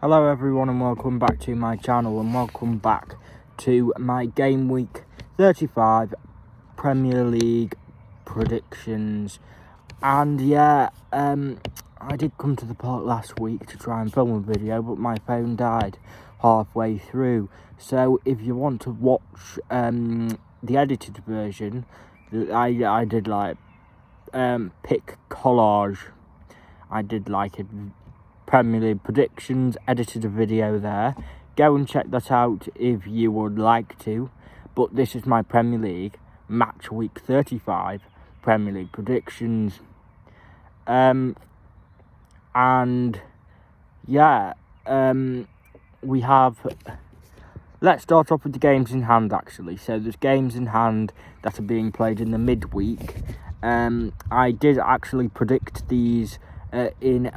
Hello everyone and welcome back to my channel and welcome back to my Game Week 35 Premier League predictions. And I did come to the park last week to try and film a video, but my phone died halfway through. So if you want to watch the edited version, I did pick collage. I did a Premier League predictions, edited a video there. Go and check that out if you would like to. But this is my Premier League match week 35 Premier League predictions. We have. Let's start off with the games in hand. Actually, so there's games in hand that are being played in the midweek. I did actually predict these in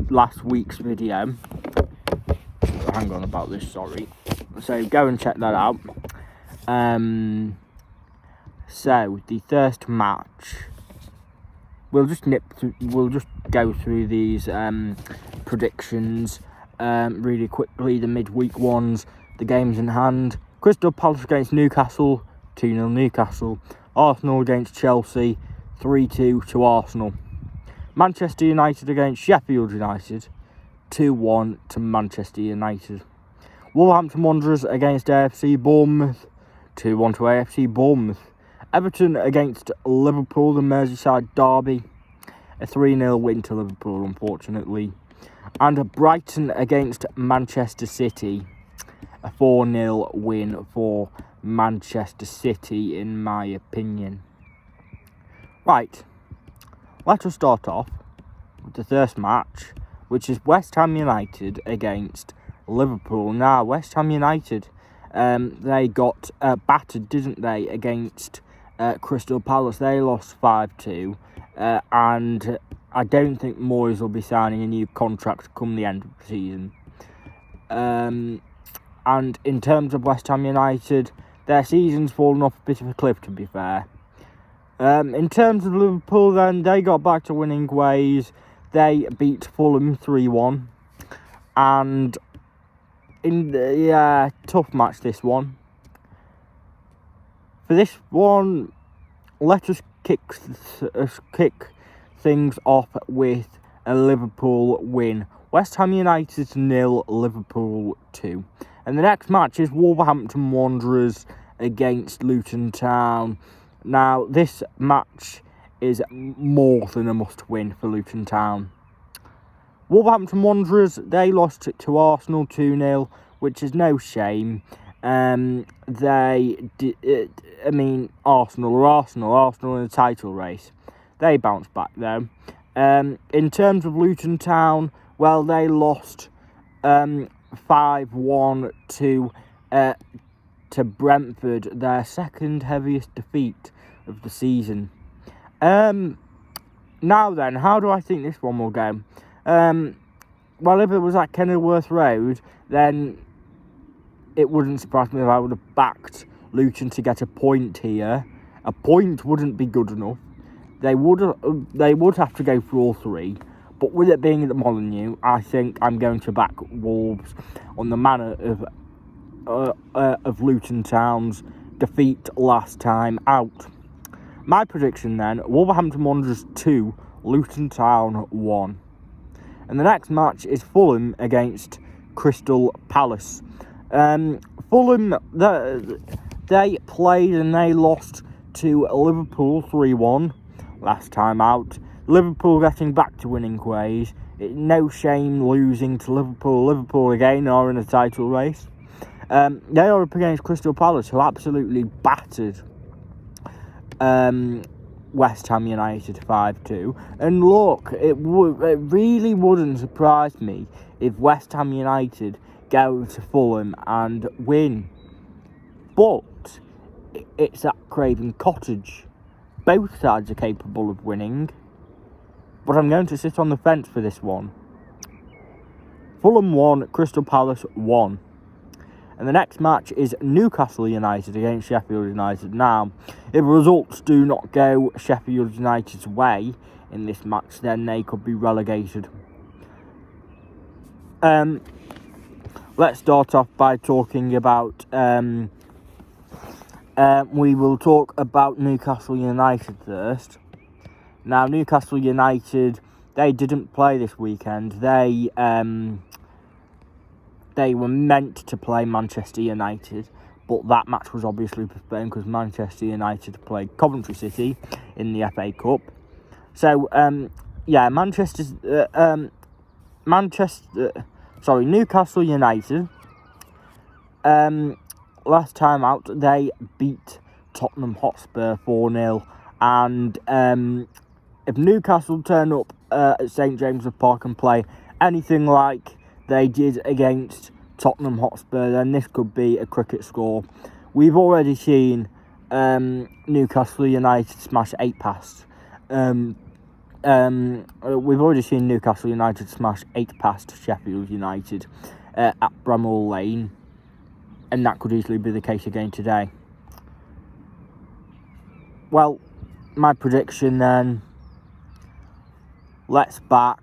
last week's video. Hang on about this, sorry. So go and check that out. So the first match, we'll just go through these predictions really quickly. The midweek ones, the games in hand: Crystal Palace against Newcastle, 2-0 Newcastle. Arsenal against Chelsea, 3-2 to Arsenal. Manchester United against Sheffield United, 2-1 to Manchester United. Wolverhampton Wanderers against AFC Bournemouth, 2-1 to AFC Bournemouth. Everton against Liverpool, the Merseyside derby, a 3-0 win to Liverpool, unfortunately. And Brighton against Manchester City, a 4-0 win for Manchester City, in my opinion. Right, let us start off with the first match, which is West Ham United against Liverpool. Now, West Ham United, they got battered, didn't they, against Crystal Palace. They lost 5-2, and I don't think Moyes will be signing a new contract come the end of the season. And in terms of West Ham United, their season's fallen off a bit of a cliff, to be fair. In terms of Liverpool, then, they got back to winning ways. They beat Fulham 3-1. And tough match, this one. For this one, let us kick things off with a Liverpool win. West Ham United 0, Liverpool 2. And the next match is Wolverhampton Wanderers against Luton Town. Now, this match is more than a must-win for Luton Town. Wolverhampton Wanderers, they lost to Arsenal 2-0, which is no shame. Arsenal are Arsenal in the title race. They bounced back, though. In terms of Luton Town, well, they lost 5-1 to Brentford, their second heaviest defeat of the season. Now then, how do I think this one will go? Well, if it was at Kenilworth Road, then it wouldn't surprise me if I would have backed Luton to get a point here. A point wouldn't be good enough. They would have to go for all three. But with it being at the Molineux, I think I'm going to back Wolves on the manner of Luton Town's defeat last time out. My prediction then: Wolverhampton Wanderers 2, Luton Town 1. And the next match is Fulham against Crystal Palace. Fulham, they played and they lost to Liverpool 3-1 last time out. Liverpool getting back to winning ways. No shame losing to Liverpool. Liverpool again are in a title race. They are up against Crystal Palace, who absolutely battered West Ham United 5-2. And look, it really wouldn't surprise me if West Ham United go to Fulham and win. But it's at Craven Cottage. Both sides are capable of winning. But I'm going to sit on the fence for this one. Fulham 1, Crystal Palace 1. And the next match is Newcastle United against Sheffield United. Now, if results do not go Sheffield United's way in this match, then they could be relegated. Let's start off by talking about... we will talk about Newcastle United first. Now, Newcastle United, they didn't play this weekend. They were meant to play Manchester United, but that match was obviously postponed because Manchester United played Coventry City in the FA Cup. So, Newcastle United, last time out, they beat Tottenham Hotspur 4-0, and if Newcastle turn up at St James's Park and play anything like they did against Tottenham Hotspur, then this could be a cricket score. We've already seen Newcastle United smash 8 past. We've already seen Newcastle United smash 8 past Sheffield United at Bramall Lane, and that could easily be the case again today. Well, my prediction then, let's back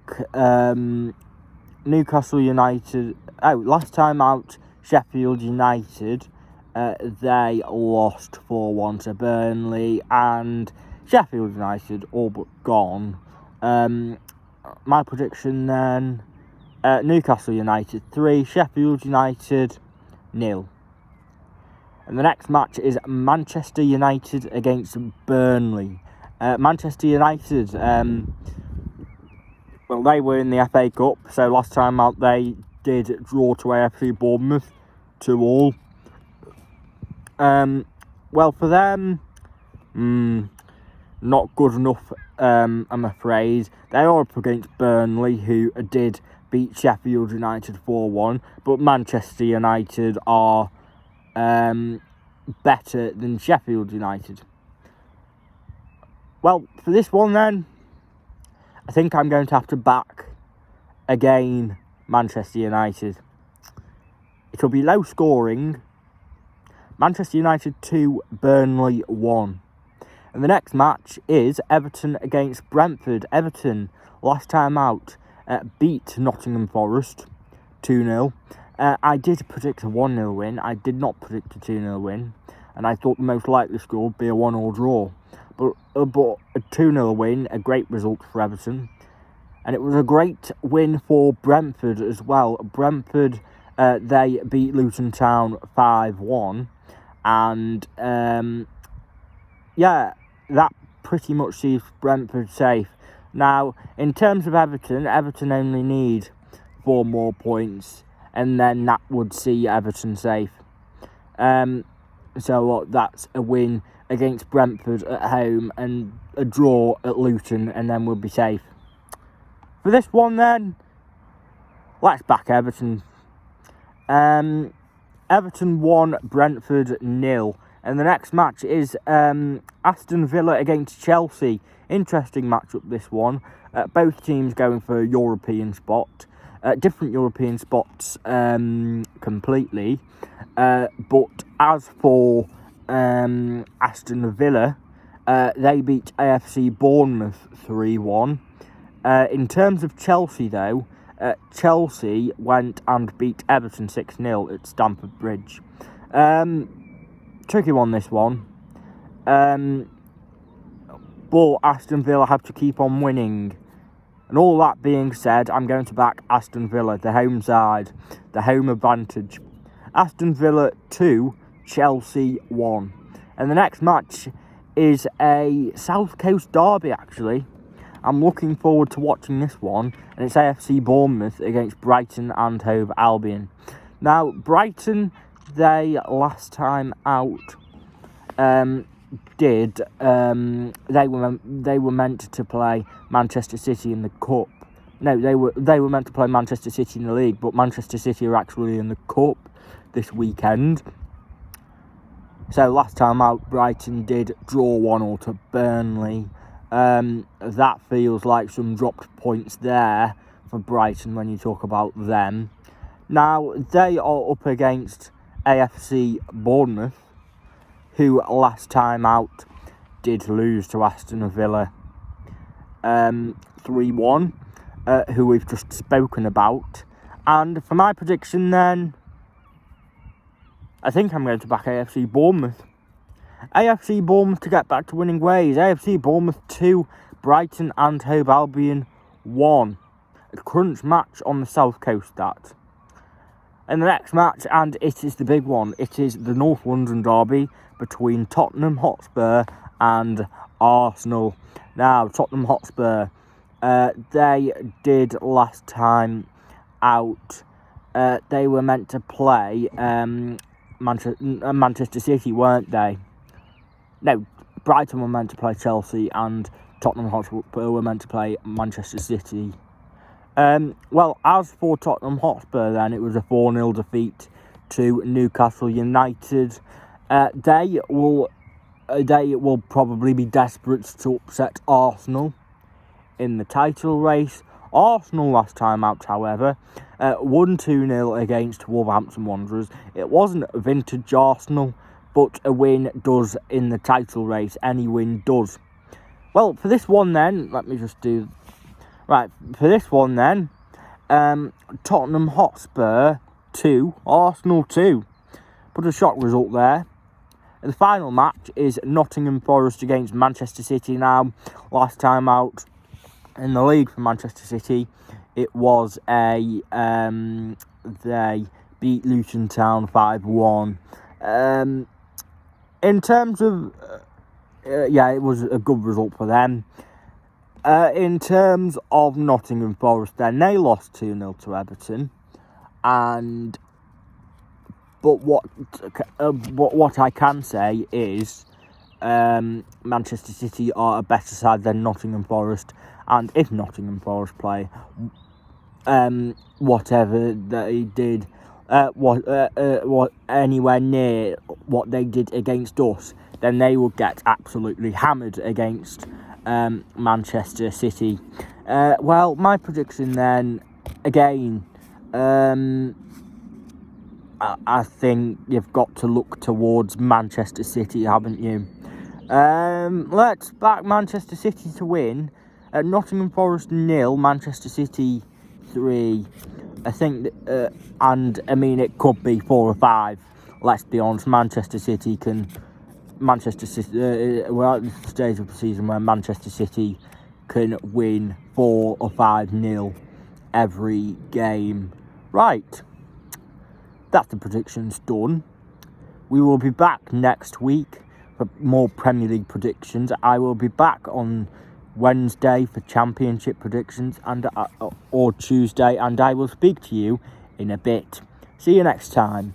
Newcastle United. Last time out, Sheffield United, they lost 4-1 to Burnley, and Sheffield United all but gone. My prediction then, Newcastle United 3, Sheffield United 0. And the next match is Manchester United against Burnley. Manchester United, they were in the FA Cup, so last time out they did draw to AFC Bournemouth 2-2. For them, not good enough, I'm afraid. They are up against Burnley, who did beat Sheffield United 4-1, but Manchester United are better than Sheffield United. Well, for this one then, I think I'm going to have to back, again, Manchester United. It'll be low scoring. Manchester United 2, Burnley 1. And the next match is Everton against Brentford. Everton, last time out, beat Nottingham Forest 2-0. I did predict a 1-0 win. I did not predict a 2-0 win. And I thought the most likely score would be a 1-1 draw. But a 2-0 win, a great result for Everton. And it was a great win for Brentford as well. Brentford, they beat Luton Town 5-1. And, that pretty much sees Brentford safe. Now, in terms of Everton only need 4 more points, and then that would see Everton safe. So that's a win against Brentford at home and a draw at Luton, and then we'll be safe. For this one then, let's back Everton. Everton 1, Brentford 0. And the next match is Aston Villa against Chelsea. Interesting matchup, this one. Both teams going for a European spot. Different European spots completely. But as for Aston Villa, they beat AFC Bournemouth 3-1. In terms of Chelsea, though, Chelsea went and beat Everton 6-0 at Stamford Bridge. Tricky one, this one. But Aston Villa have to keep on winning. And all that being said, I'm going to back Aston Villa, the home side, the home advantage. Aston Villa 2, Chelsea 1. And the next match is a South Coast derby, actually. I'm looking forward to watching this one. And it's AFC Bournemouth against Brighton and Hove Albion. Now, Brighton, they last time out they were meant to play Manchester City in the cup. No, they were meant to play Manchester City in the league, but Manchester City are actually in the cup this weekend. So last time out, Brighton did draw 1-1 to Burnley. That feels like some dropped points there for Brighton when you talk about them. Now, they are up against AFC Bournemouth, who last time out did lose to Aston Villa. 3-1, who we've just spoken about. And for my prediction then, I think I'm going to back AFC Bournemouth. AFC Bournemouth to get back to winning ways. AFC Bournemouth 2, Brighton and Hove Albion 1. A crunch match on the South Coast, that. And the next match, and it is the big one, it is the North London derby between Tottenham Hotspur and Arsenal. Now, Tottenham Hotspur, they did last time out, they were meant to play Manchester City, weren't they? No, Brighton were meant to play Chelsea and Tottenham Hotspur were meant to play Manchester City. Well, as for Tottenham Hotspur then, it was a 4-0 defeat to Newcastle United. They will probably be desperate to upset Arsenal in the title race. Arsenal last time out, however, won 2-0 against Wolverhampton Wanderers. It wasn't vintage Arsenal, but a win does in the title race. Any win does. Well, for this one then, let me just do... Right, for this one then, Tottenham Hotspur 2, Arsenal 2. But a shock result there. The final match is Nottingham Forest against Manchester City. Now, last time out in the league for Manchester City, it was they beat Luton Town 5-1. In terms of, it was a good result for them. In terms of Nottingham Forest, then they lost 2-0 to Everton, but what I can say is Manchester City are a better side than Nottingham Forest, and if Nottingham Forest play whatever they did, what anywhere near what they did against us, then they will get absolutely hammered against Manchester City. Well, my prediction then, again, I think you've got to look towards Manchester City, haven't you? Let's back Manchester City to win. Nottingham Forest 0, Manchester City 3. I think, and I mean, it could be 4 or 5. Let's be honest, Manchester City, we're at the stage of the season where Manchester City can win 4 or 5-0 every game. Right, that's the predictions done. We will be back next week for more Premier League predictions. I will be back on Wednesday for Championship predictions or Tuesday, and I will speak to you in a bit. See you next time.